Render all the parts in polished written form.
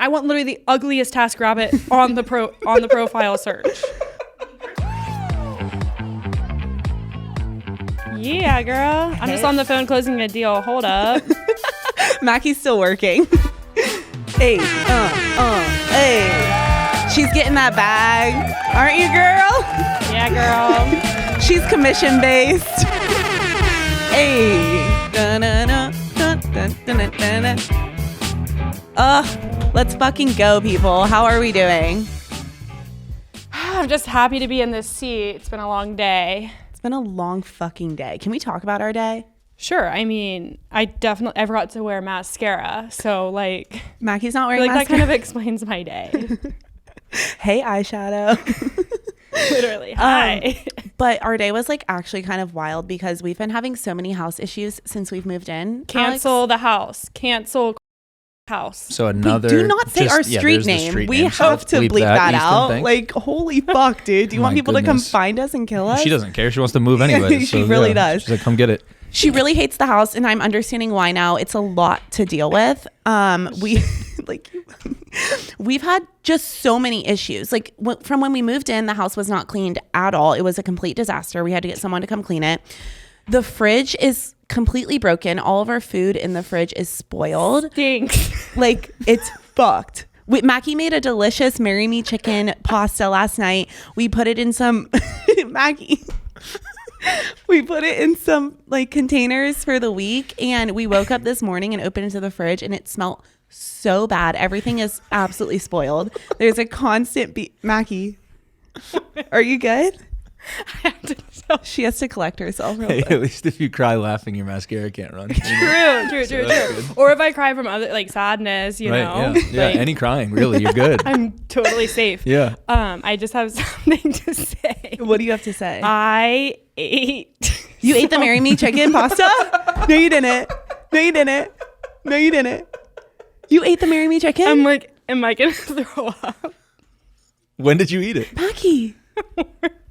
I want literally the ugliest TaskRabbit on the profile search. Yeah, girl. I'm just on the phone closing a deal. Hold up. Mackie's still working. Hey, hey. She's getting that bag. Aren't you, girl? Yeah, girl. She's commission based. Hey. Let's fucking go, people. How are we doing? I'm just happy to be in this seat. It's been a long day. It's been a long fucking day. Can we talk about our day? Sure. I mean, I forgot to wear mascara. So, like... Mackie's not wearing mascara. That kind of explains my day. Hey, eyeshadow. Literally. Hi. But our day was like actually kind of wild because we've been having so many house issues since we've moved in. Cancel the house. Cancel house. So another... do not say our street name. We have to bleep that out. Thing. Like, holy fuck, dude. Do you want people to come find us and kill us? She doesn't care. She wants to move anyway. She really does. She's like, come get it. She really hates the house, and I'm understanding why now. It's a lot to deal with. We've had just so many issues. Like from when we moved in, the house was not cleaned at all. It was a complete disaster. We had to get someone to come clean it. The fridge is completely broken. All of our food in the fridge is spoiled. Stinks. Like, it's fucked. Mackie made a delicious Marry Me chicken pasta last night. We put it in some Mackie. We put it in some like containers for the week, and we woke up this morning and opened into the fridge, and it smelled so bad. Everything is absolutely spoiled. There's a constant Mackie, are you good? I have to tell. She has to collect herself real quick. At least if you cry laughing, your mascara can't run. True. Or if I cry from other like sadness, you know. Yeah, like, any crying, really, you're good. I'm totally safe. Yeah. I just have something to say. What do you have to say? I ate. You ate the Marry Me chicken pasta? No, you didn't. You ate the Marry Me chicken? I'm like, am I gonna throw up? When did you eat it? Mackie.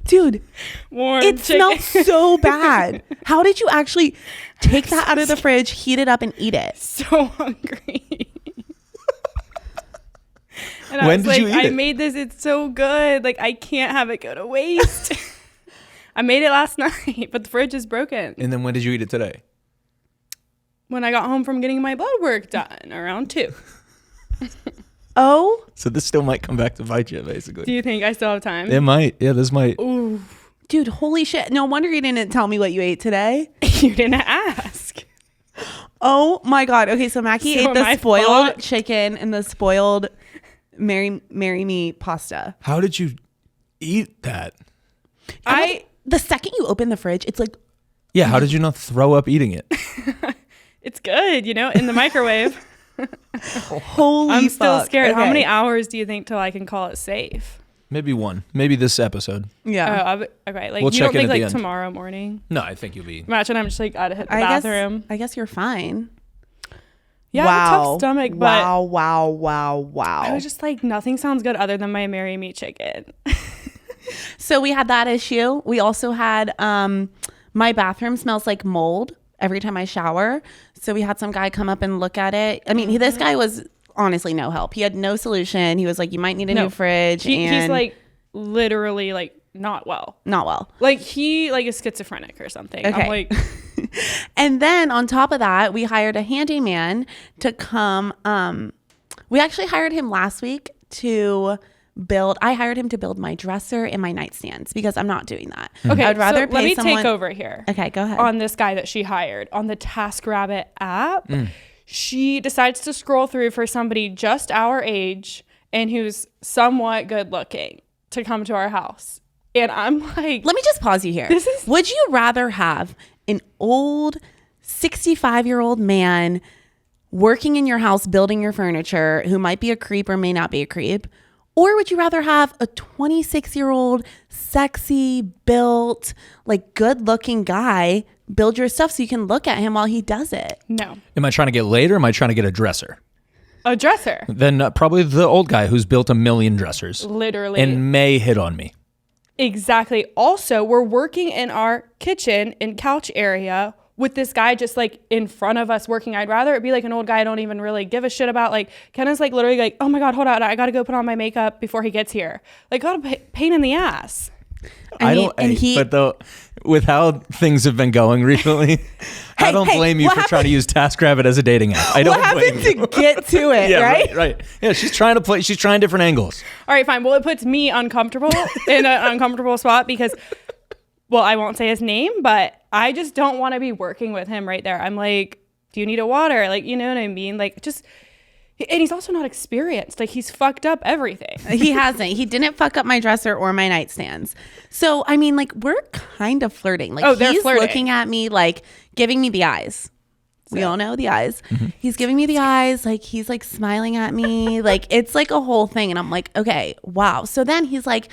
Dude, it smelled so bad. How did you actually take that out of the fridge, heat it up, and eat it? So hungry. And when did you eat it? I made this. It's so good. Like, I can't have it go to waste. I made it last night, but the fridge is broken. And then when did you eat it today? When I got home from getting my blood work done around 2. Oh, so this still might come back to bite you, basically. Do you think I still have time? It might. Yeah, this might. Ooh. Dude, holy shit. No wonder you didn't tell me what you ate today. You didn't ask. Oh my God. Okay, so Mackie ate the spoiled chicken and the spoiled Marry Me pasta. How did you eat that? The second you open the fridge, it's like... Yeah, how did you not throw up eating it? It's good, in the microwave. Holy I'm still scared. Okay. How many hours do you think till I can call it safe? Maybe one. Maybe this episode. Yeah. Okay. Like, we'll you check don't think in at the like end. Tomorrow morning? No, I think you'll be... Imagine I'm just like gotta hit the bathroom. I guess you're fine. Yeah, wow. I have a tough stomach, but... Wow. I was just like, nothing sounds good other than my Marry Me chicken. So we had that issue. We also had... my bathroom smells like mold every time I shower. So we had some guy come up and look at it. I mean, this guy was honestly no help. He had no solution. He was like, you might need a new fridge. He's like literally like not well. Like he like is schizophrenic or something. Okay. I'm like... And then on top of that, we hired a handyman to come. We actually hired him last week to... I hired him to build my dresser and my nightstands because I'm not doing that. Okay, I'd rather let me someone... take over here. Okay, go ahead. On this guy that she hired on the TaskRabbit app, she decides to scroll through for somebody just our age and who's somewhat good looking to come to our house. And I'm like... Let me just pause you here. Would you rather have an old 65-year-old man working in your house building your furniture who might be a creep or may not be a creep? Or would you rather have a 26-year-old, sexy, built, like good-looking guy build your stuff so you can look at him while he does it? No. Am I trying to get laid or am I trying to get a dresser? A dresser. Then probably the old guy who's built a million dressers. Literally. And may hit on me. Exactly. Also, we're working in our kitchen and couch area with this guy just like in front of us working. I'd rather it be like an old guy I don't even really give a shit about. Like Kenna's like literally like, oh my God, hold on, I gotta go put on my makeup before he gets here. Like, got a pain in the ass. But though, with how things have been going recently, I don't blame you for trying to use TaskRabbit as a dating app. I don't blame you. To get to it, Yeah, right? right. Yeah, she's trying different angles. All right, fine. Well, it puts me uncomfortable in an uncomfortable spot because, well, I won't say his name, but I just don't want to be working with him right there. I'm like, do you need a water? Like, you know what I mean? Like, just, and he's also not experienced. Like, he's fucked up everything. He hasn't. He didn't fuck up my dresser or my nightstands. So, I mean, like, we're kind of flirting. Like, they're he's flirting. looking at me, like, giving me the eyes. We all know the eyes. Mm-hmm. He's giving me the eyes. Like, he's, like, smiling at me. Like, it's, like, a whole thing. And I'm like, okay, wow. So then he's like,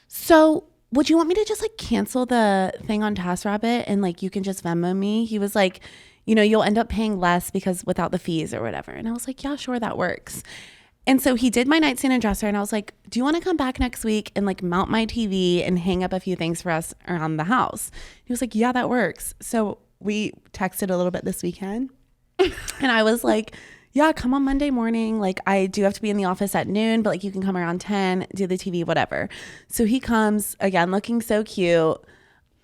so would you want me to just, like, cancel the thing on TaskRabbit and, like, you can just Venmo me? He was like, you know, you'll end up paying less because without the fees or whatever. And I was like, yeah, sure, that works. And so he did my nightstand and dresser. And I was like, do you want to come back next week and like mount my TV and hang up a few things for us around the house? He was like, yeah, that works. So we texted a little bit this weekend. And I was like, yeah, come on Monday morning. Like, I do have to be in the office at noon, but like you can come around 10, do the TV, whatever. So he comes again, looking so cute.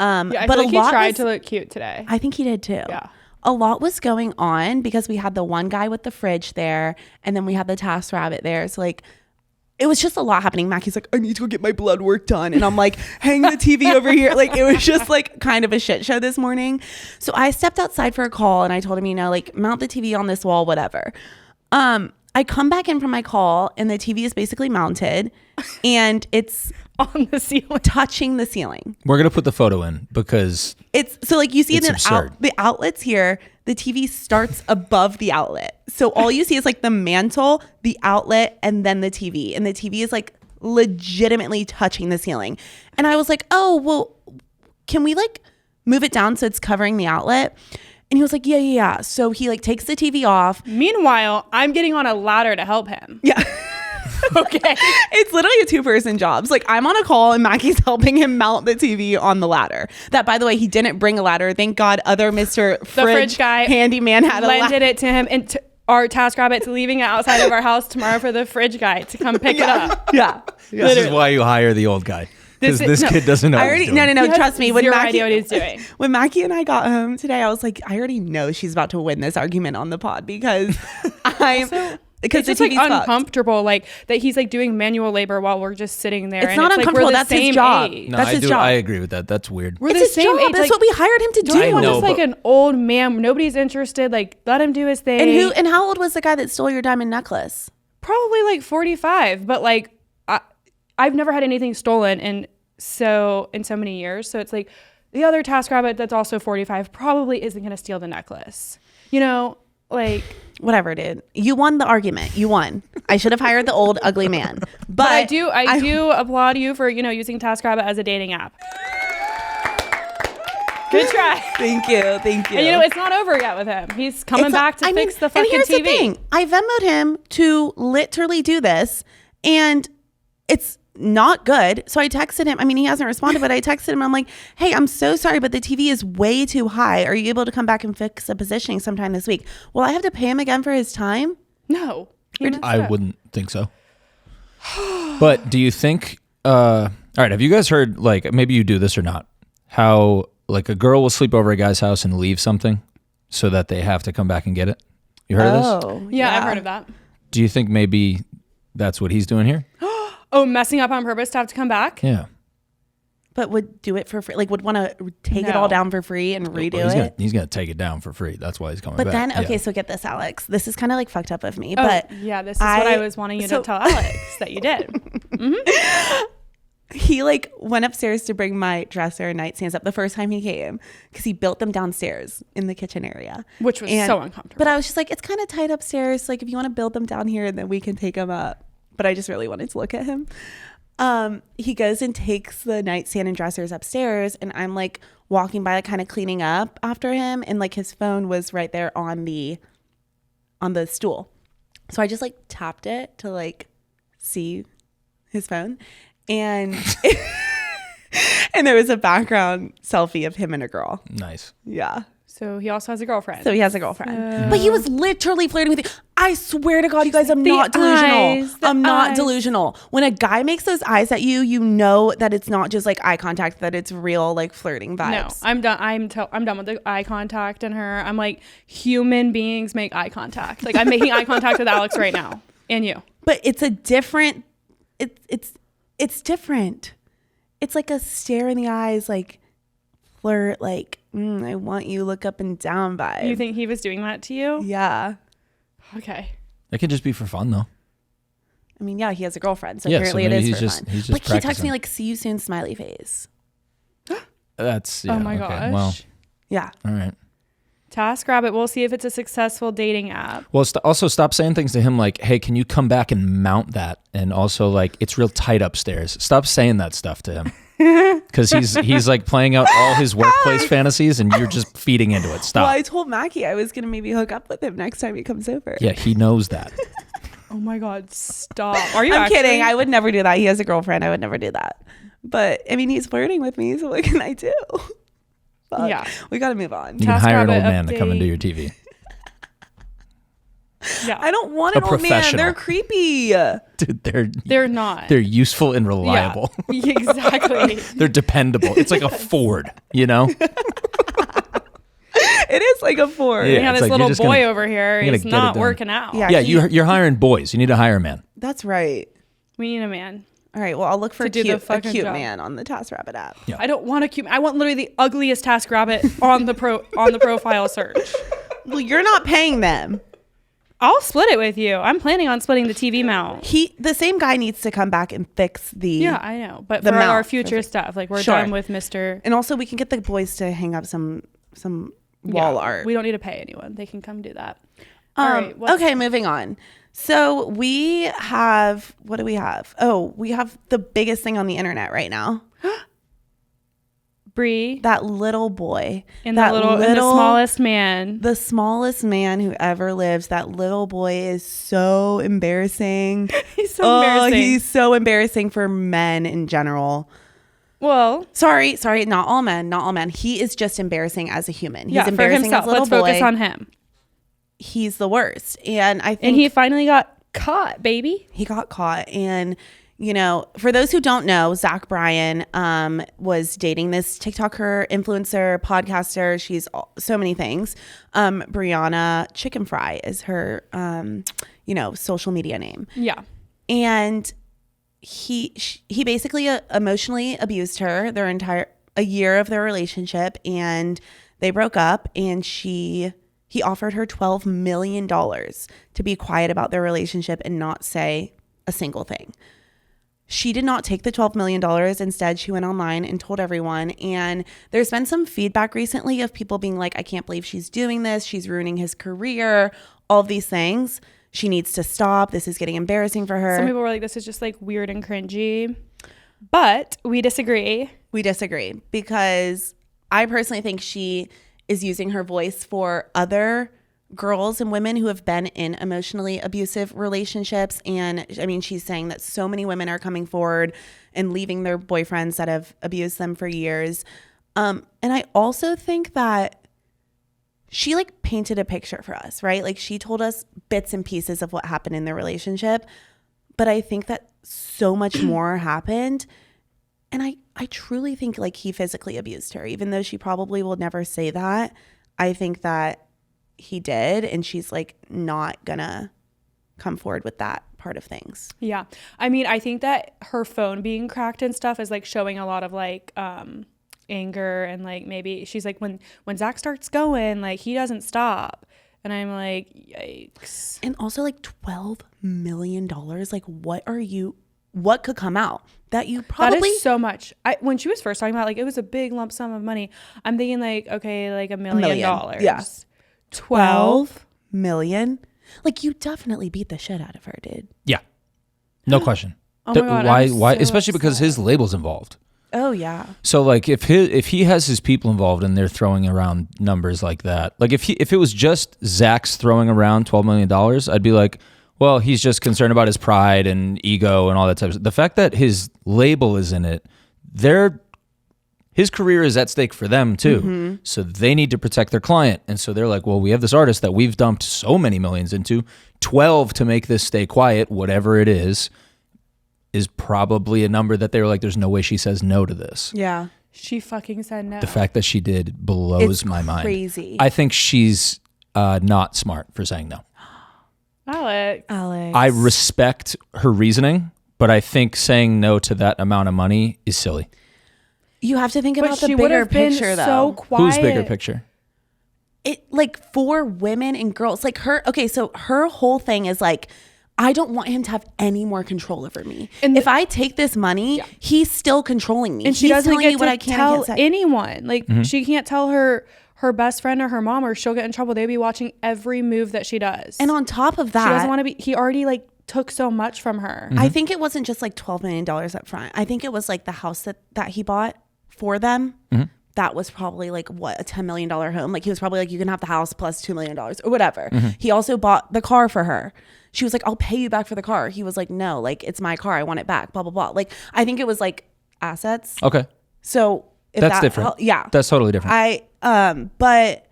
I but feel like he tried to look cute today. I think he did too. Yeah. A lot was going on because we had the one guy with the fridge there and then we had the TaskRabbit there. So like, it was just a lot happening. Mackie's like, I need to go get my blood work done. And I'm like, hang the TV over here. Like, it was just like kind of a shit show this morning. So I stepped outside for a call and I told him, you know, like mount the TV on this wall, whatever. I come back in from my call and the TV is basically mounted and it's on the ceiling, touching the ceiling. We're going to put the photo in because it's so like you see absurd. the outlets here, the TV starts above the outlet. So all you see is like the mantle, the outlet, and then the TV. And the TV is like legitimately touching the ceiling. And I was like, oh, well, can we like move it down so it's covering the outlet? And he was like, yeah. So he like takes the TV off. Meanwhile, I'm getting on a ladder to help him. Yeah. Okay. It's literally a 2-person job. Like I'm on a call and Mackie's helping him mount the TV on the ladder. That, by the way, he didn't bring a ladder. Thank God other Mr. Fridge guy handyman had lended it to him. And our TaskRabbit's leaving it outside of our house tomorrow for the fridge guy to come pick it up. Yeah. This is why you hire the old guy. Because this kid doesn't know what he's doing. No. Trust me. When Mackie, idea what he's doing. When Mackie and I got home today, I was like, I already know she's about to win this argument on the pod because it's just like uncomfortable, like that he's like doing manual labor while we're just sitting there. It's not uncomfortable. That's his job. No, that's his job. I agree with that. That's weird. We're the same age. That's what we hired him to do. Don't want just like an old man. Nobody's interested. Like let him do his thing. And how old was the guy that stole your diamond necklace? Probably like 45. But like I've never had anything stolen in so many years. So it's like the other TaskRabbit that's also 45 probably isn't going to steal the necklace. You know, like whatever, dude. You won the argument. You won. I should have hired the old ugly man. But I do applaud you for, you know, using TaskRabbit as a dating app. Good try. Thank you. And you know, it's not over yet with him. He's coming back to fix the fucking TV. And here's the thing. I Venmoed him to literally do this and it's not good. So I texted him. I mean, he hasn't responded, but I texted him. I'm like, hey, I'm so sorry, but the TV is way too high. Are you able to come back and fix the positioning sometime this week? Will I have to pay him again for his time? No. I wouldn't think so. But do you think, all right, have you guys heard, like, maybe you do this or not, how like a girl will sleep over a guy's house and leave something so that they have to come back and get it? You heard of this? Yeah, I've heard of that. Do you think maybe that's what he's doing here? Oh, messing up on purpose to have to come back? Yeah. But would do it for free? Like would want to take it all down for free and redo it? He's going to take it down for free. That's why he's coming back. But then, okay, so get this, Alex. This is kind of like fucked up of me. But yeah, this is what I was wanting you to tell Alex that you did. Mm-hmm. He like went upstairs to bring my dresser and nightstands up the first time he came because he built them downstairs in the kitchen area. Which was so uncomfortable. But I was just like, it's kind of tight upstairs. Like if you want to build them down here, then we can take them up. But I just really wanted to look at him. He goes and takes the nightstand and dressers upstairs and I'm like walking by, like kind of cleaning up after him. And like his phone was right there on the stool. So I just like tapped it to like see his phone and, and there was a background selfie of him and a girl. Nice. Yeah. So he also has a girlfriend. So he has a girlfriend. But he was literally flirting with you. I swear to God, you guys, I'm not delusional. I'm not delusional. When a guy makes those eyes at you, you know that it's not just like eye contact, that it's real like flirting vibes. No, I'm done. I'm done with the eye contact and her. I'm like, human beings make eye contact. Like I'm making eye contact with Alex right now and you. But it's a different, it's different. It's like a stare in the eyes, like flirt, like, I want you, look up and down vibe. You think he was doing that to you? Yeah. Okay. It could just be for fun though. I mean, yeah, he has a girlfriend, so Yeah, apparently so it is maybe for he's fun. just Like he texts practicing. me like, see you soon, smiley face. That's oh my okay. gosh. Well, Yeah. all right. TaskRabbit, we'll see if it's a successful dating app. Well, also stop saying things to him like, "Hey, can you come back and mount that?" And also like, "It's real tight upstairs." Stop saying that stuff to him. Because he's like playing out all his workplace fantasies and you're just feeding into it. Stop. Well, I told Mackie I was going to maybe hook up with him next time he comes over. Yeah, he knows that. Oh my God, stop. Are you I'm actually? kidding. I would never do that. He has a girlfriend. I would never do that. But I mean, he's flirting with me, so what can I do? Fuck. Yeah. We got to move on. You can hire an old TaskRabbit man to come and do update. your TV. Yeah. I don't want an A old man. professional. They're creepy. Dude, They're not. they're useful and reliable. Yeah, exactly. They're dependable. It's like a Ford, you know? It is like a Ford. Yeah. We have it's this like you're little just boy gonna- over here. you're gonna He's get it not done. working out. Yeah. Yeah, he- you're hiring boys. You need to hire a man. That's right. We need a man. All right. Well, I'll look for To a do the cute fucking job. man on the TaskRabbit app. Yeah. I don't want a cute. I want literally the ugliest TaskRabbit on the profile search. Well, you're not paying them. I'll split it with you. I'm planning on splitting the TV mount. The same guy needs to come back and fix the. Yeah, I know. But The for our mount. future stuff, like we're Sure. done with Mr. And also, we can get the boys to hang up some wall Yeah, art. We don't need to pay anyone. They can come do that. All right. Okay, moving on. So we have, what do we have? Oh, we have the biggest thing on the internet right now. Bree That little boy. and that the smallest man. The smallest man who ever lives. That little boy is so embarrassing. He's so embarrassing. He's so embarrassing for men in general. Well, Sorry, not all men. He is just embarrassing as a human. He's yeah, for embarrassing himself. as a little Let's boy. focus on him. He's the worst. And I think And he finally got caught, baby. he got caught. And, you know, for those who don't know, Zach Bryan was dating this TikToker, influencer, podcaster. She's so many things. Briana Chicken Fry is her, social media name. Yeah. And he basically emotionally abused her a year of their relationship, and they broke up, and he offered her $12 million to be quiet about their relationship and not say a single thing. She did not take the $12 million. Instead, she went online and told everyone. And there's been some feedback recently of people being like, I can't believe she's doing this. She's ruining his career, all of these things. She needs to stop. This is getting embarrassing for her. Some people were like, this is just like weird and cringy. But we disagree. We disagree because I personally think she is using her voice for other girls and women who have been in emotionally abusive relationships. And I mean, she's saying that so many women are coming forward and leaving their boyfriends that have abused them for years. And I also think that she like painted a picture for us, right? Like she told us bits and pieces of what happened in their relationship. But I think that so much more happened. And I truly think like he physically abused her, even though she probably will never say that. I think that he did, and she's like not gonna come forward with that part of things. Yeah. I mean, I think that her phone being cracked and stuff is like showing a lot of like anger, and like maybe she's like when Zach starts going, like he doesn't stop. And I'm like, yikes. And also like $12 million. Like what could come out that you probably That is so much. When she was first talking about like it was a big lump sum of money, I'm thinking like, okay, like $1 million. Yeah. 12 million. Like you definitely beat the shit out of her, dude. Yeah. No question. Oh my God, why? I'm Why? so Especially because upset. his label's involved. Oh yeah. So like if he has his people involved and they're throwing around numbers like that, like if it was just Zach's throwing around $12 million, I'd be like, well, he's just concerned about his pride and ego and all that type of stuff. The fact that his label is in it, they're His career is at stake for them too. So they need to protect their client. And so they're like, well, we have this artist that we've dumped so many millions into. 12 to make this stay quiet, whatever it is probably a number that they were like, there's no way she says no to this. Yeah. She fucking said no. The fact that she did blows my mind. Crazy. I think she's not smart for saying no. Alex. I respect her reasoning, but I think saying no to that amount of money is silly. You have to think But about the she would bigger have been picture, though. so quiet. Who's bigger picture? It like for women and girls, like her. Okay, so her whole thing is like, I don't want him to have any more control over me. And if I take this money, he's still controlling me. And she He's doesn't telling get me what to I can and tell can't say. anyone. Like she can't tell her best friend or her mom, or she'll get in trouble. They'll be watching every move that she does. And on top of that, she doesn't want to be. He already like took so much from her. I think it wasn't just like $12 million up front. I think it was like the house that he bought for them. That was probably like what, a $10 million home. Like he was probably like, you can have the house plus $2 million or whatever. He also bought the car for her. She was like, I'll pay you back for the car. He was like, no, like it's my car. I want it back, blah, blah, blah. Like, I think it was like assets. Okay. So if That's different. Yeah. That's totally different. But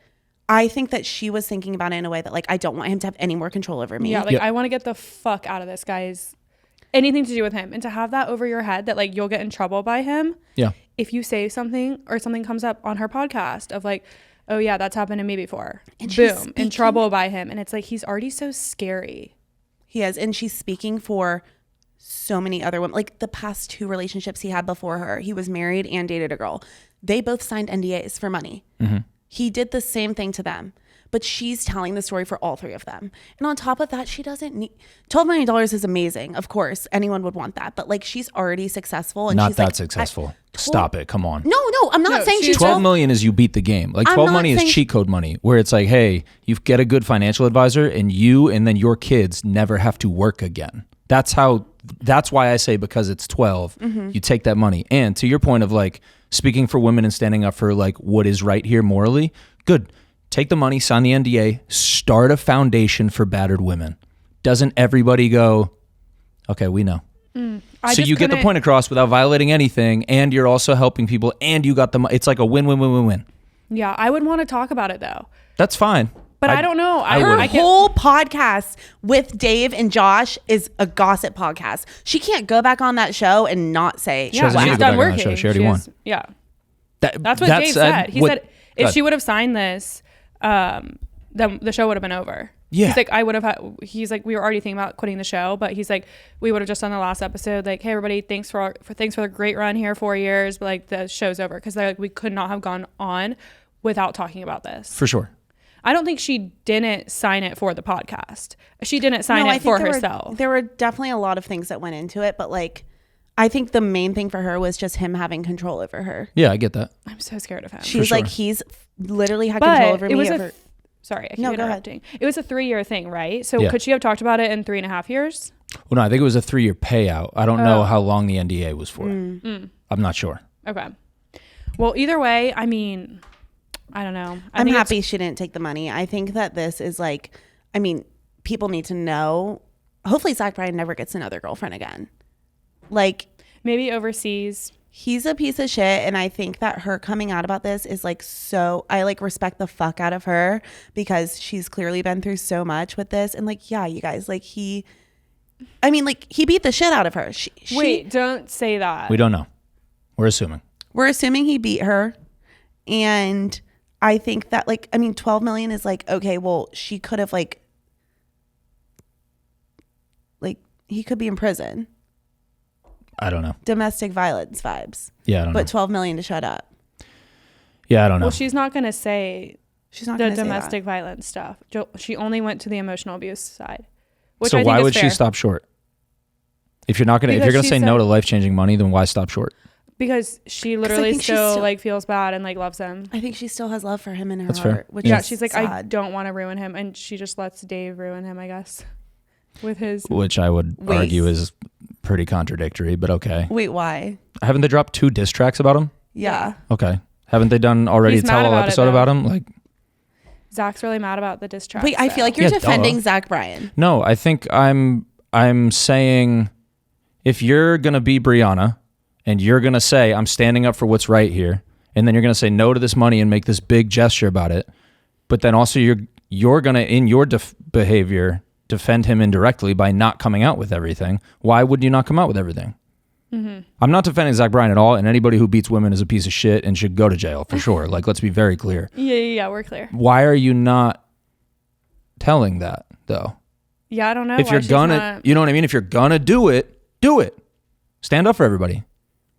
I think that she was thinking about it in a way that like, I don't want him to have any more control over me. Yeah, like I want to get the fuck out of this guy's anything to do with him. And to have that over your head that like you'll get in trouble by him. Yeah. If you say something or something comes up on her podcast of like, oh yeah, that's happened to me before. And she's boom, in trouble by him. And it's like, he's already so scary. He is. And she's speaking for so many other women. Like the past 2 relationships he had before her, he was married and dated a girl. They both signed NDAs for money. He did the same thing to them. But she's telling the story for all 3 of them. And on top of that, she doesn't need $12 million is amazing. Of course, anyone would want that. But like she's already successful. And Not she's that like, successful. Stop it. Come on. No, I'm not saying she's 12 million is you beat the game. Like 12 money is cheat code money, where it's like, hey, you get a good financial advisor and you and then your kids never have to work again. That's why I say, because it's 12, you take that money. And to your point of like speaking for women and standing up for like what is right here morally, good. Take the money, sign the NDA, start a foundation for battered women. Doesn't everybody go, okay, we know. So you get the point across without violating anything, and you're also helping people, and you got the money. It's like a win-win-win-win-win. Yeah, I would want to talk about it though. That's fine. But I don't know. Her whole podcast with Dave and Josh is a gossip podcast. She can't go back on that show and not say, yeah, she's she's done done working. She already won. Yeah. That's what Dave said. He said if she would have signed this, the show would have been over. Yeah. He's like, I would have he's like, we were already thinking about quitting the show, but he's like, we would have just done the last episode. Like, hey everybody, thanks for the great run here, 4 years. But like the show's over. Cause they're like, we could not have gone on without talking about this. For sure. I don't think she didn't sign it for the podcast. She didn't sign it for herself. There were definitely a lot of things that went into it, but like, I think the main thing for her was just him having control over her. Yeah, I get that. I'm so scared of him. She's like, he's literally had control over me. Sorry, I keep No, go interrupting. It was a 3-year thing, right? So could she have talked about it in 3.5 years? Well, no, I think it was a 3-year payout. I don't know how long the NDA was for. I'm not sure. Okay. Well, either way, I mean, I don't know. I'm happy she didn't take the money. I think that this is like, I mean, people need to know. Hopefully Zach Bryan never gets another girlfriend again. Like, maybe overseas. He's a piece of shit, and I think that her coming out about this is like so. I like respect the fuck out of her because she's clearly been through so much with this. And like, yeah, you guys, like he beat the shit out of her. Wait, don't say that. We don't know. We're assuming he beat her, and I think that like, I mean, 12 million is like, okay, well, she could have like he could be in prison. I don't know. Domestic violence vibes. Yeah, I don't know. But 12 million to shut up. Yeah, I don't know. Well, she's not going to say the domestic violence stuff. She only went to the emotional abuse side. Which so I think why is would fair. she stop short? If you're not going to, if you're going to say no to life-changing money, then why stop short? Because she literally still like feels bad and like loves him. I think she still has love for him in her That's heart. fair. Which yeah, is she's like, sad. I don't want to ruin him, and she just lets Dave ruin him, I guess, with his. Which I would argue is pretty contradictory, but okay. Wait, why? Haven't they dropped 2 diss tracks about him? Yeah. Okay. Haven't they done already a tell-all episode about him? Like, Zach's really mad about the diss track. Wait, I feel like you're defending Zach Bryan. No, I think I'm saying if you're gonna be Briana and you're gonna say I'm standing up for what's right here, and then you're going to say no to this money and make this big gesture about it, but then also you're going to, in your behavior, defend him indirectly by not coming out with everything. Why would you not come out with everything? Mm-hmm. I'm not defending Zach Bryan at all, and anybody who beats women is a piece of shit and should go to jail for sure. Like, let's be very clear. Yeah, we're clear. Why are you not telling that though? Yeah, I don't know. If you're gonna, you know what I mean? If you're gonna do it, do it. Stand up for everybody.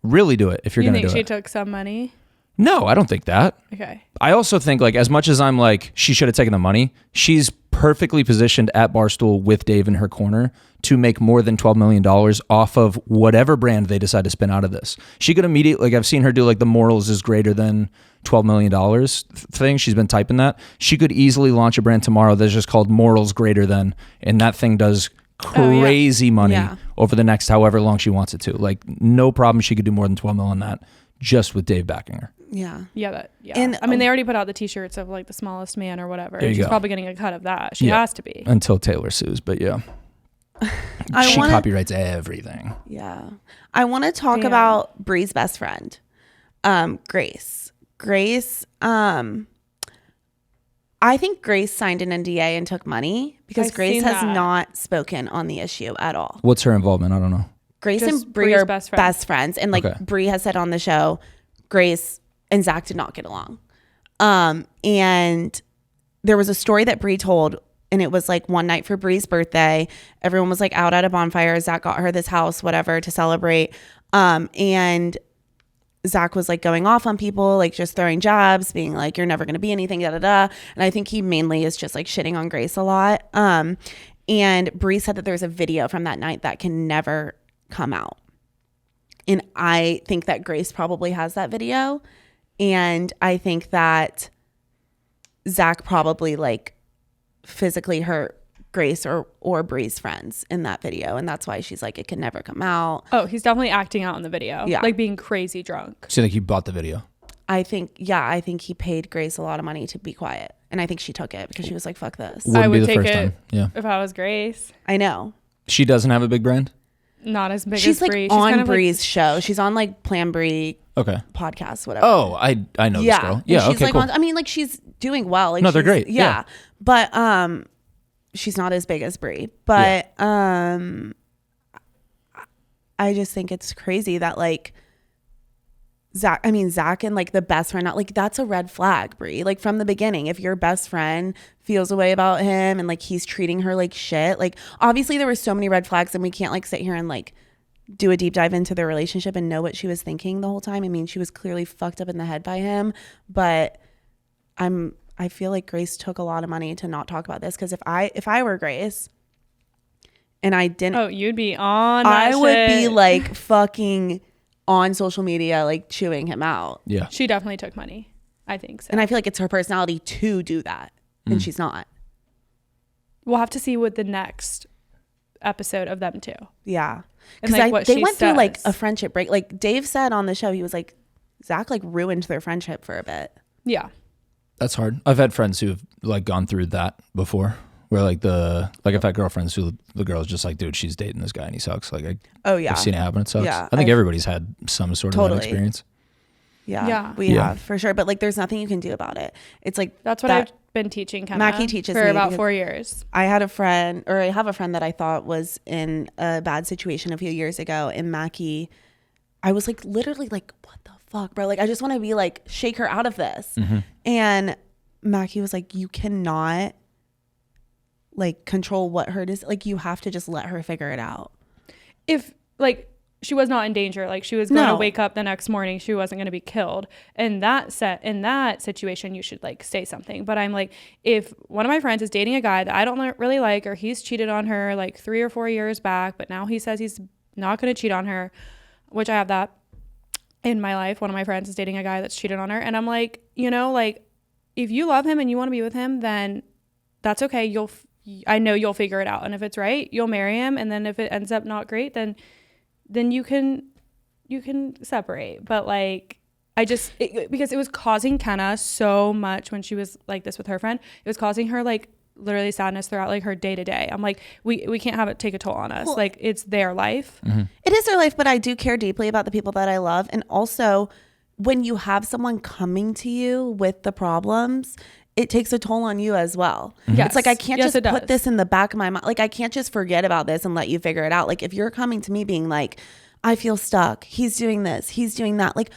Really do it if you're gonna do it. You think she took some money? No, I don't think that. Okay. I also think, like, as much as I'm like, she should have taken the money, she's perfectly positioned at Barstool with Dave in her corner to make more than $12 million off of whatever brand they decide to spin out of this. She could immediately, like, I've seen her do like the morals is greater than $12 million thing. She's been typing that. She could easily launch a brand tomorrow that's just called morals greater than, and that thing does crazy money over the next however long she wants it to. Like, no problem. She could do more than 12 million on that just with Dave backing her. Yeah. Yeah. And I mean, they already put out the t-shirts of like the smallest man or whatever. She's probably getting a cut of that. She has to be. Until Taylor sues, but yeah. She copyrights everything. Yeah. I want to talk about Bree's best friend, Grace. Grace, I think Grace signed an NDA and took money because Grace has not spoken on the issue at all. What's her involvement? I don't know. Grace and Bree are best friends. And like Bree has said on the show, Grace and Zach did not get along. And there was a story that Bree told, and it was like one night for Bree's birthday. Everyone was like out at a bonfire. Zach got her this house, whatever, to celebrate. And Zach was like going off on people, like just throwing jabs, being like, you're never going to be anything, da da da. And I think he mainly is just like shitting on Grace a lot. And Bree said that there's a video from that night that can never come out. And I think that Grace probably has that video. And I think that Zach probably like physically hurt Grace or Bree's friends in that video. And that's why she's like, it can never come out. Oh, he's definitely acting out in the video. Yeah. Like being crazy drunk. So you think he bought the video? I think he paid Grace a lot of money to be quiet. And I think she took it because she was like, fuck this. I would take it if I was Grace. I know. She doesn't have a big brand? Not as big as Bree. She's on kind of Bree's show. She's on like Plan Bree podcast, whatever. Oh, I know this girl. Yeah, she's okay, like cool. I mean, like she's doing well. Like, no, they're great. Yeah. But she's not as big as Bree. But I just think it's crazy that like Zach and like the best friend, not like that's a red flag, Bree. Like from the beginning, if your best friend feels a way about him and like he's treating her like shit, like obviously there were so many red flags and we can't like sit here and like do a deep dive into their relationship and know what she was thinking the whole time. I mean, she was clearly fucked up in the head by him, but I feel like Grace took a lot of money to not talk about this because if I were Grace and I didn't, you'd be on. I would be like fucking on social media, like chewing him out. Yeah. She definitely took money. I think so. And I feel like it's her personality to do that. And she's not. We'll have to see with the next episode of them too. Yeah. Because they went through like a friendship break. Like Dave said on the show, he was like, Zach like ruined their friendship for a bit. Yeah. That's hard. I've had friends who've like gone through that before. Where like I've had girlfriends who the girl's just like, dude, she's dating this guy and he sucks. Like I've seen it happen. It sucks. Yeah, I think everybody's had some sort of that experience. Yeah, we have for sure. But like, there's nothing you can do about it. It's like that's what I've been teaching. Mackie teaches for me about 4 years. I have a friend that I thought was in a bad situation a few years ago, and Mackie, I was like literally like, what the fuck, bro? Like I just want to be like, shake her out of this. Mm-hmm. And Mackie was like, you cannot like control what hurt is. Like you have to just let her figure it out. If like she was not in danger, like she was going to wake up the next morning, she wasn't going to be killed. In that situation, you should like say something. But I'm like, if one of my friends is dating a guy that I don't really like, or he's cheated on her like 3 or 4 years back, but now he says he's not going to cheat on her, which I have that in my life. One of my friends is dating a guy that's cheated on her. And I'm like, like if you love him and you want to be with him, then that's okay. I know you'll figure it out. And if it's right, you'll marry him. And then if it ends up not great, then you can separate. But like, because it was causing Kenna so much when she was like this with her friend, it was causing her like literally sadness throughout like her day to day. I'm like, we can't have it take a toll on us. Well, like it's their life. Mm-hmm. It is their life, but I do care deeply about the people that I love. And also when you have someone coming to you with the problems, it takes a toll on you as well. Yes. It's like, I can't just it put does. this in the back of my mind. Like, I can't just forget about this and let you figure it out. Like, if you're coming to me being like, I feel stuck, he's doing this, he's doing that, like,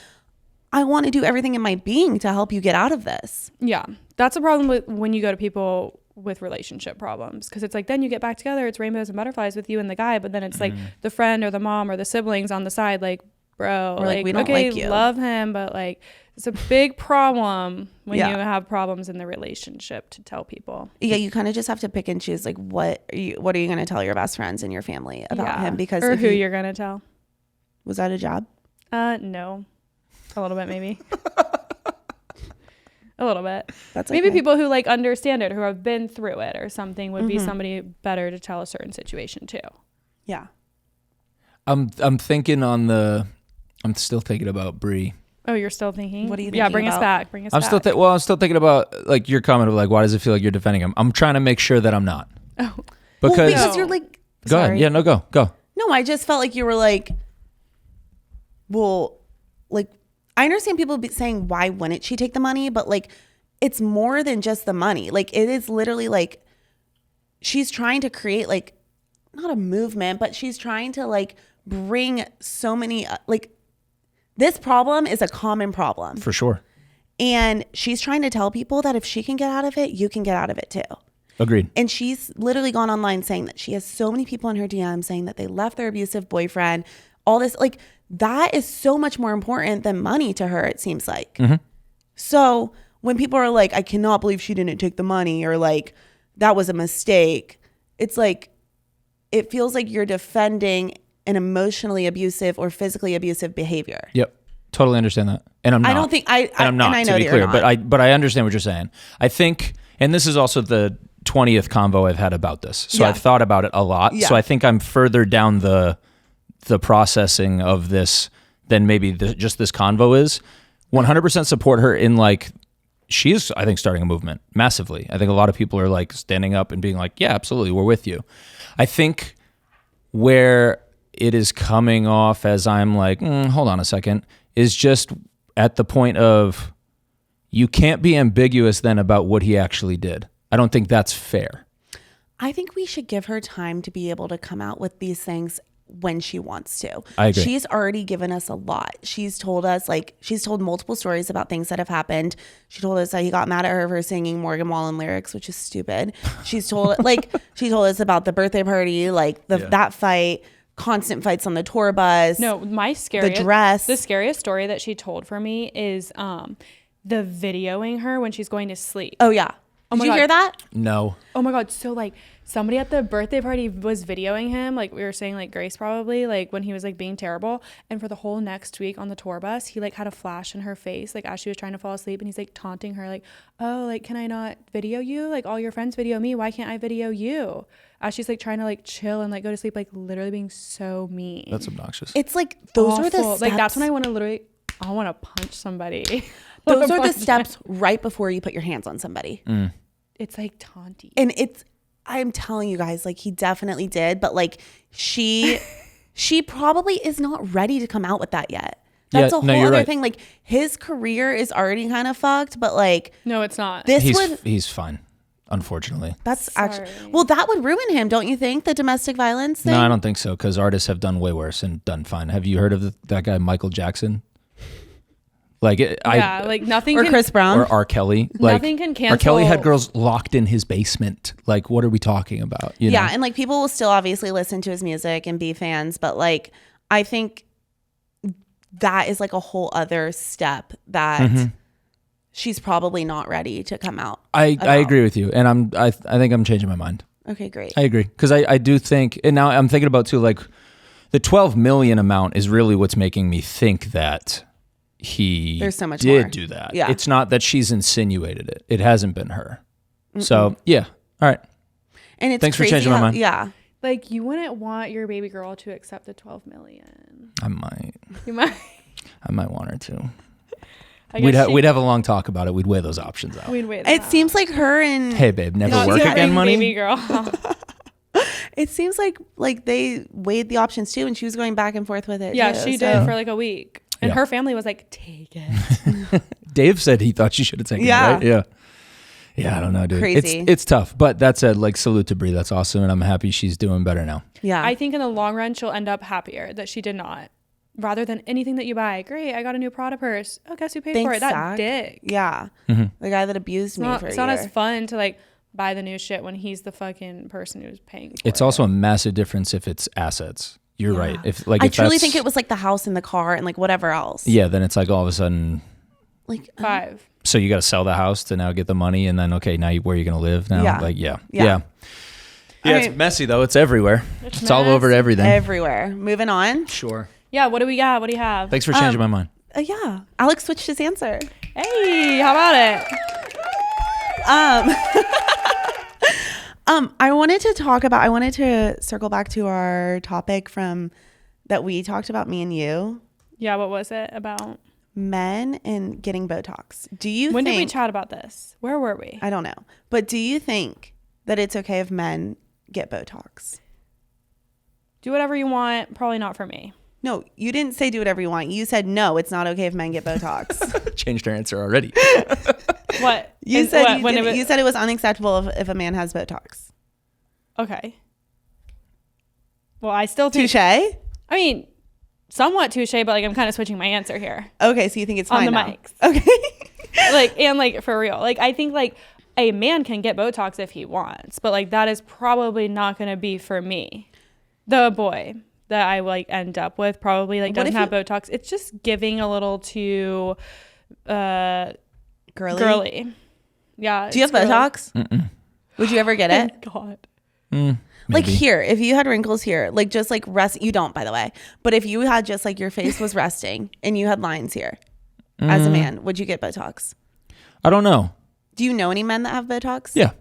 I want to do everything in my being to help you get out of this. Yeah. That's a problem with when you go to people with relationship problems, because it's like, then you get back together, it's rainbows and butterflies with you and the guy, but then it's like the friend or the mom or the siblings on the side, like, bro, Or like, we don't okay, like you. love him, but like, it's a big problem when Yeah. you have problems in the relationship to tell people. Yeah, you kind of just have to pick and choose, like, what are you going to tell your best friends and your family about him? Because or if who you- you're gonna tell. was that a job? No, a little bit maybe. A little bit. That's maybe okay. people who like understand it, who have been through it or something, would be somebody better to tell a certain situation to. Yeah. I'm thinking on the. I'm still thinking about Bree. Oh, you're still thinking? What are you Yeah, thinking bring us about? back. Bring us I'm back. still thinking about like your comment of like, why does it feel like you're defending him? I'm trying to make sure that I'm not. Oh. Because, Well, because you're like, go ahead. sorry. Yeah, no, go. No, I just felt like you were like, well, like, I understand people saying, why wouldn't she take the money? But like, it's more than just the money. Like, it is literally like, she's trying to create like, not a movement, but she's trying to like bring so many, like, this problem is a common problem. For sure. And she's trying to tell people that if she can get out of it, you can get out of it too. Agreed. And she's literally gone online saying that she has so many people in her DM saying that they left their abusive boyfriend, all this, like, that is so much more important than money to her, it seems like. So when people are like, I cannot believe she didn't take the money, or like, that was a mistake, it's like, it feels like you're defending an emotionally abusive or physically abusive behavior. Yep. Totally understand that. And I'm not. I don't think and I'm not, and I know to be that clear, you're not. but I understand what you're saying. I think, and this is also the 20th convo I've had about this. So Yeah. I've thought about it a lot. Yeah. So I think I'm further down the processing of this than maybe just this convo is. 100% support her in like, she is, I think, starting a movement massively. I think a lot of people are like standing up and being like, yeah, absolutely, we're with you. I think where it is coming off as I'm like, hold on a second, is just at the point of, you can't be ambiguous then about what he actually did. I don't think that's fair. I think we should give her time to be able to come out with these things when she wants to. I agree. She's already given us a lot. She's told us, like, she's told multiple stories about things that have happened. She told us that he got mad at her for singing Morgan Wallen lyrics, which is stupid. She's told, like, she told us about the birthday party, like that fight, constant fights on the tour bus. No, the dress. The scariest story that she told for me is the videoing her when she's going to sleep. Oh yeah. Oh Did my you God. hear that? No. Oh my God. So like somebody at the birthday party was videoing him, like we were saying, like Grace probably, like when he was like being terrible. And for the whole next week on the tour bus, he like had a flash in her face, like as she was trying to fall asleep, and he's like taunting her, like, oh, like, can I not video you? Like all your friends video me. Why can't I video you? As she's like trying to like chill and like go to sleep, like literally being so mean. That's obnoxious. It's like, those are the Awful. steps. Like that's when I want to punch somebody. Those are the steps right before you put your hands on somebody. It's like taunting. And I'm telling you guys, like, he definitely did, but like she probably is not ready to come out with that yet. That's Yeah, a no, whole you're other right. thing. Like, his career is already kind of fucked, but like No, it's not. this He's would he's fine, unfortunately. that's actually Sorry. well, that would ruin him, don't you think? The domestic violence thing. No, I don't think so, because artists have done way worse and done fine. Have you heard of that guy Michael Jackson? Like like nothing. Or can, Chris Brown. or R. Kelly. Like, Nothing can R. Kelly had cancel- girls locked in his basement. Like, what are we talking about? You Yeah, know? and like people will still obviously listen to his music and be fans, but like I think that is like a whole other step that she's probably not ready to come out. I about. agree with you, and I think I'm changing my mind. Okay, great. I agree, because I do think, and now I'm thinking about too, like the 12 million amount is really what's making me think that he There's so much did more. do that. Yeah. It's not that she's insinuated it. It hasn't been her. So yeah, all right. And it's Thanks for crazy changing my how- mind. Yeah. Like you wouldn't want your baby girl to accept the 12 million. I might You might. want her to. I guess We'd have a long talk about it. We'd weigh those options out. We'd wait. It seems like her and Hey babe, never Not work to again bring money. baby girl. it seems like they weighed the options too, and she was going back and forth with it. Yeah, too, she so- did for like a week. And Yeah. her family was like, take it. Dave said he thought she should have taken it, right? Yeah. Yeah, I don't know, dude. Crazy. It's tough. But that said, like, salute to Brie. That's awesome. And I'm happy she's doing better now. Yeah. I think in the long run, she'll end up happier that she did not. Rather than anything that you buy. Great, I got a new Prada purse. Oh, guess who paid for it? That Zach. dick. Yeah. Mm-hmm. The guy that abused me for a It's year. not as fun to like buy the new shit when he's the fucking person who's paying for it. It's also a massive difference if it's assets. You're right. I If truly that's- think it was like the house and the car and like whatever else. Yeah, then it's like all of a sudden, Like 5. so you got to sell the house to now get the money, and then okay, now where are you going to live now? Yeah. Like yeah. Yeah. It's right. messy though. It's everywhere. It's all over messy. everything. everywhere. Moving on. Sure. Yeah, what do we got? What do you have? Thanks for changing my mind. Yeah. Alex switched his answer. Hey, how about it? I wanted to circle back to our topic from that we talked about, me and you, Yeah, what was it about? men and getting Botox. Do you When think, did we chat about this? Where were we? I don't know, but do you think that it's okay if men get Botox? Do whatever you want. Probably not for me. No, you didn't say do whatever you want. You said no, it's not okay if men get Botox. Changed her answer already. What? You And said what, you, when didn't- it was, you said it was unacceptable if a man has Botox. okay. Well, I still think. Touche. I mean, somewhat touche, but like I'm kind of switching my answer here. Okay, so you think it's On fine the now. mics. Okay. like for real. Like I think like a man can get Botox if he wants, but like that is probably not going to be for me. The boy that I like end up with probably like What doesn't if have Botox. It's just giving a little too girly. Yeah. Do you have it's girly. Botox? Mm-mm. Would you ever get it? Oh, God. Like Maybe. here, if you had wrinkles here, like just like rest, you don't, by the way. But if you had just like your face was resting and you had lines here as a man, would you get Botox? I don't know. Do you know any men that have Botox? Yeah,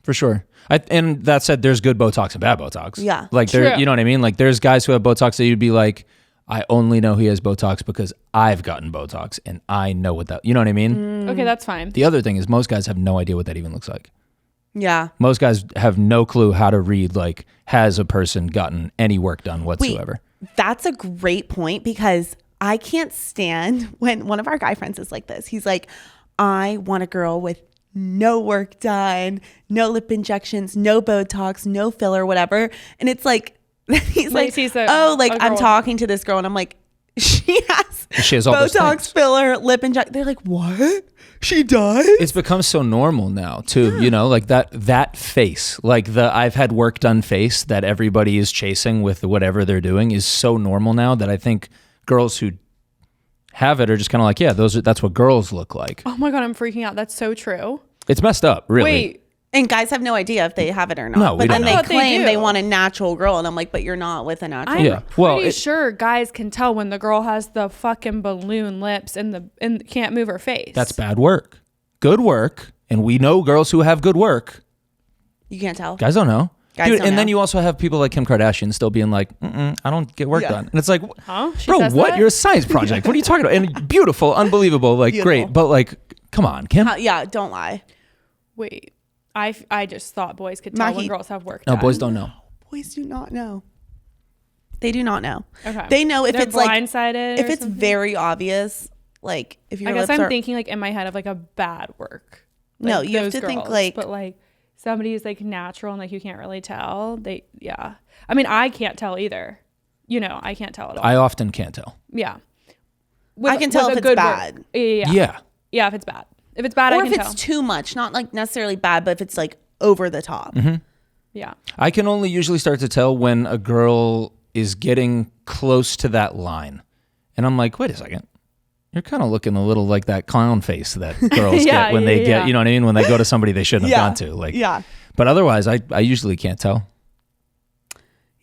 for sure. And that said, there's good Botox and bad Botox. Yeah. Like there, True. you know what I mean? Like there's guys who have Botox that you'd be like, I only know he has Botox because I've gotten Botox and I know what that, you know what I mean? Okay, that's fine. The other thing is most guys have no idea what that even looks like. Yeah. Most guys have no clue how to read, like, has a person gotten any work done whatsoever? That's a great point because I can't stand when one of our guy friends is like this. He's like, I want a girl with no work done, no lip injections, no Botox, no filler, whatever. And it's like, he's like, sees a I'm girl. talking to this girl and I'm like, she has all those Botox, things. filler, lip inject. They're like, what? She does? It's become so normal now too, you know, like that face, like the I've had work done face that everybody is chasing with whatever they're doing is so normal now that I think girls who have it are just kind of like, yeah, that's what girls look like. Oh my God, I'm freaking out. That's so true. It's messed up, really. Wait. And guys have no idea if they have it or not. No, we but don't then know. they But they claim do. they want a natural girl. And I'm like, but you're not with a natural I'm Yeah. girl. Well, pretty it- sure guys can tell when the girl has the fucking balloon lips and can't move her face. That's bad work. Good work, and we know girls who have good work. You can't tell. Guys don't know. Guys Dude, don't and then know. you also have people like Kim Kardashian still being like, I don't get work Yeah. done. And it's like, Huh? She bro, says what? that? You're a science project. What are you talking about? And beautiful, unbelievable, like Beautiful. great. But like, come on, Kim. Yeah, don't lie. Wait. I just thought boys could tell when Mackie. girls have work No, done. boys don't know. Boys do not know. They do not know. Okay. They know if They're it's like blindsided. if or it's something? very obvious, like if your I guess lips I'm are thinking like in my head of like a bad work. No, Like you have those to think, girls. like- But like somebody who's like natural and like you can't really tell. Yeah. I mean, I can't tell either. You know, I can't tell at all. I often can't tell. Yeah. I can tell a if it's good bad. work. Yeah. Yeah. Yeah, if it's bad. If it's bad, or I if can it's tell. too much, not like necessarily bad, but if it's like over the top. Yeah. I can only usually start to tell when a girl is getting close to that line. And I'm like, wait a second. You're kind of looking a little like that clown face that girls Yeah, get when they yeah, get, yeah. you know what I mean? When they go to somebody they shouldn't have Yeah. gone to. Like, Yeah. But otherwise, I usually can't tell.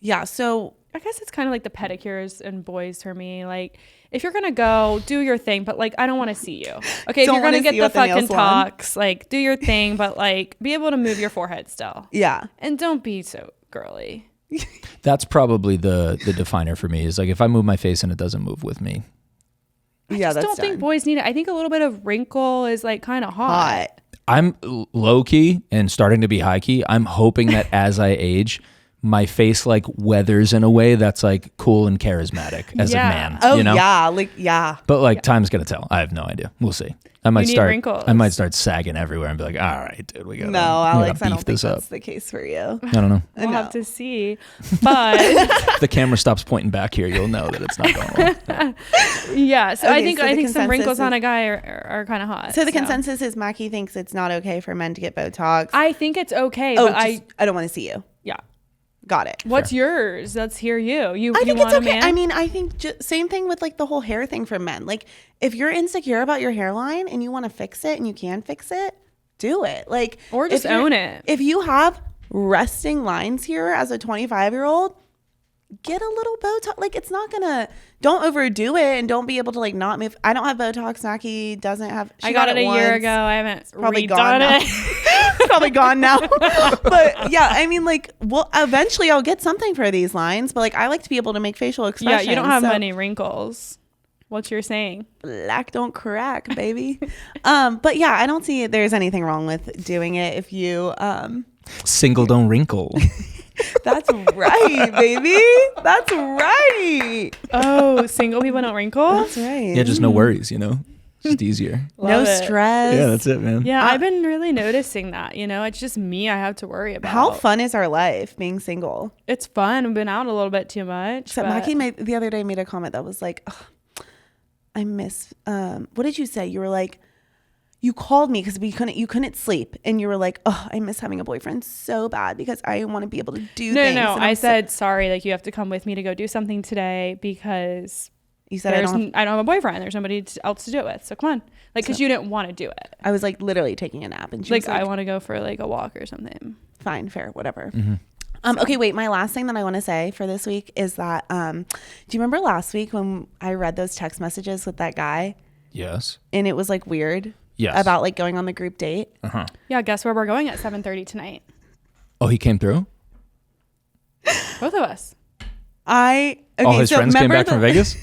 Yeah. So I guess it's kind of like the pedicures and boys for me. Like, if you're gonna go, do your thing, but like, I don't want to see you. Okay, if Don't you're gonna wanna get see you the at the nail fucking salon. talks, like, do your thing, but like, be able to move your forehead still, yeah. and don't be so girly. That's probably the definer for me is like if I move my face and it doesn't move with me. Yeah, I that's don't think done. boys need it. I think a little bit of wrinkle is like kind of hot. Hot. I'm low key and starting to be high key. I'm hoping that as I age, my face like weathers in a way that's like cool and charismatic as a man. Oh you know? yeah. But like time's gonna tell. I have no idea. We'll see. I might need start. wrinkles. I might start sagging everywhere and be like, all right, dude, we gotta. No, we Alex, gotta I don't beef think this up. that's the case for you. I don't know. We'll No. have to see. But If the camera stops pointing back here, you'll know that it's not going well. yeah, so I Okay, think so the some consensus wrinkles on is- a guy are kind of hot. So the consensus is Mackie thinks it's not okay for men to get Botox. I think it's okay, oh, but I don't want to see you. yeah. Got it. What's yours? Let's hear you. You I think want it's a okay. man? I mean, I think same thing with like the whole hair thing for men. Like if you're insecure about your hairline and you want to fix it and you can fix it, do it. Like Or just if you're- own it. If you have resting lines here as a 25-year-old, get a little Botox. Like it's not gonna. Don't overdo it and don't be able to like not move. I don't have Botox. Mackie doesn't have. I got it a year once. ago. I haven't Probably redone gone now. it. It's probably gone now. But yeah, I mean, like, well, eventually I'll get something for these lines. But like, I like to be able to make facial Yeah, expressions. you don't have so many wrinkles. What's your saying? black don't crack, baby. But yeah, I don't see there's anything wrong with doing it if you. Single don't wrinkle. That's right, baby. That's right. Oh, single people don't wrinkle? That's right. Yeah, just no worries. You know, just easier. No Love it. stress. Yeah, that's it, man. Yeah, I've been really noticing that. You know, it's just me I have to worry about. How fun is our life being single? It's fun. We've been out a little bit too much. Except but- Mackie the other day made a comment that was like, "Ugh, I miss, what did you say? You were like, you called me because you couldn't sleep. And you were like, oh, I miss having a boyfriend so bad because I want to be able to do things. No. And I I'm said, sorry, like you have to come with me to go do something today because you said I don't have a boyfriend. There's somebody else to do it with. So come on. Like, because you didn't want to do it. I was like literally taking a nap. And she Like, was like, I want to go for like a walk or something. fine, fair, whatever. Mm-hmm. Okay, wait. My last thing that I want to say for this week is that, do you remember last week when I read those text messages with that guy Yes. and it was like weird? Yes. About like going on the group date. Uh-huh. Yeah, guess where we're going at 7:30 tonight? Oh, he came through? Both of us. Okay, All his friends came back from Vegas?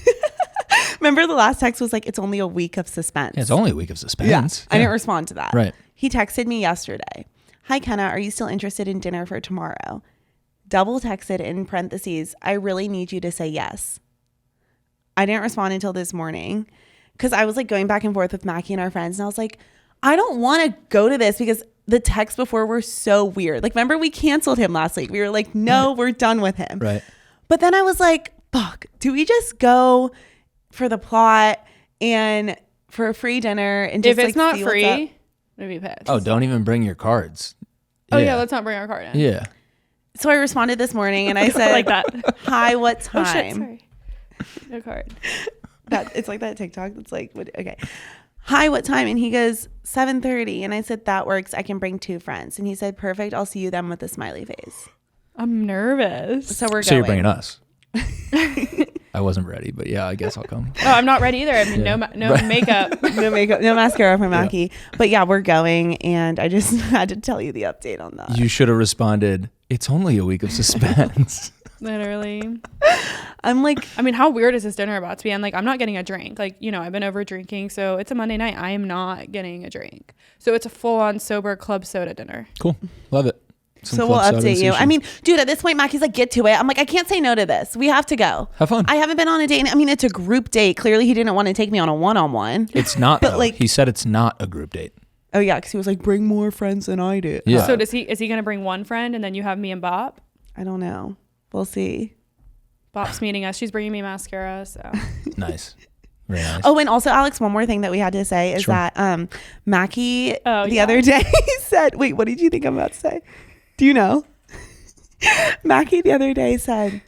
Remember the last text was like, it's only a week of suspense. Yeah, it's only a week of suspense. I didn't respond to that. Right. He texted me yesterday. Hi, Kenna. Are you still interested in dinner for tomorrow? Double texted in parentheses. I really need you to say yes. I didn't respond until this morning because I was like going back and forth with Mackie and our friends. And I was like, I don't want to go to this because the texts before were so weird. Like, remember we canceled him last week. We were like, no, we're done with him. Right. But then I was like, fuck, do we just go for the plot and for a free dinner and just If it's like, not see what's up? free, maybe pissed. Oh, don't even bring your cards. Oh, yeah, let's not bring our card in. Yeah. So I responded this morning and I said, like that. hi, what Oh, time? shit, sorry. No card. It's like that TikTok that's like, okay. Hi, what time? And he goes, 7:30. And I said, that works. I can bring 2 friends. And he said, perfect. I'll see you then with a smiley face. I'm nervous. So we're So going. you're bringing us. I wasn't ready, but yeah, I guess I'll come. Oh, I'm not ready either. I mean, Yeah. no makeup. No makeup, no mascara for Mackie. But yeah, we're going. And I just had to tell you the update on that. You should have responded, it's only a week of suspense. Literally. I'm like, I mean, how weird is this dinner about to be? And like, I'm not getting a drink. Like, you know, I've been over drinking. So it's a Monday night. I am not getting a drink. So it's a full on sober club soda dinner. Cool. Love it. Some so we'll club soda update you. sushi. I mean, dude, at this point, Mackie's like, get to it. I'm like, I can't say no to this. We have to go. Have fun. I haven't been on a date. I mean, it's a group date. Clearly, he didn't want to take me on a one-on-one. It's not, But, though. like- He said it's not a group date. Oh yeah, because he was like, bring more friends than I did. Yeah. So is he going to bring one friend and then you have me and Bop? I don't know. We'll see. Bop's meeting us. She's bringing me mascara. So Nice. Very nice. Oh, and also, Alex, one more thing that we had to say is Sure. that Mackie Oh, the yeah. other day said, wait, what did you think I'm about to say? Do you know? Mackie the other day said,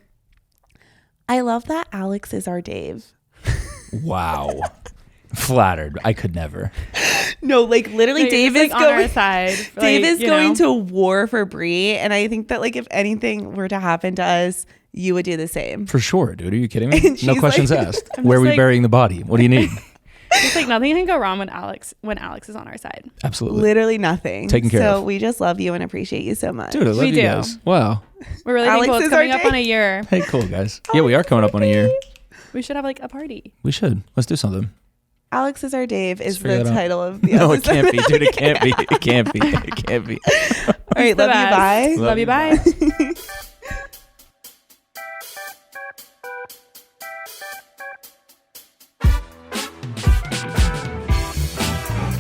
I love that Alex is our Dave. Wow. Flattered. I could never. No, like literally Like, Dave it's, is like, on our going side. Dave Like, is you going know. to war for Brie, and I think that like if anything were to happen to us, you would do the same. For sure, dude. Are you kidding me? And No she's questions like- asked. I'm Where are just we like- burying the body? What do you need? It's like nothing can go wrong when Alex is on our side. Absolutely. Literally nothing. Taken care so of. we just love you and appreciate you so much. Dude, I love We you do. guys. Wow. We're really Alex thankful. It's is our coming up on a year. Hey, cool, guys. Yeah, we are coming up on a year. We should have like a party. We should. Let's do something. Alex is our Dave is figure the that out. title of the No, it episode. can't be, dude. It can't be. It can't be. It can't be. All right, The love you. best. Bye. Love you. Bye.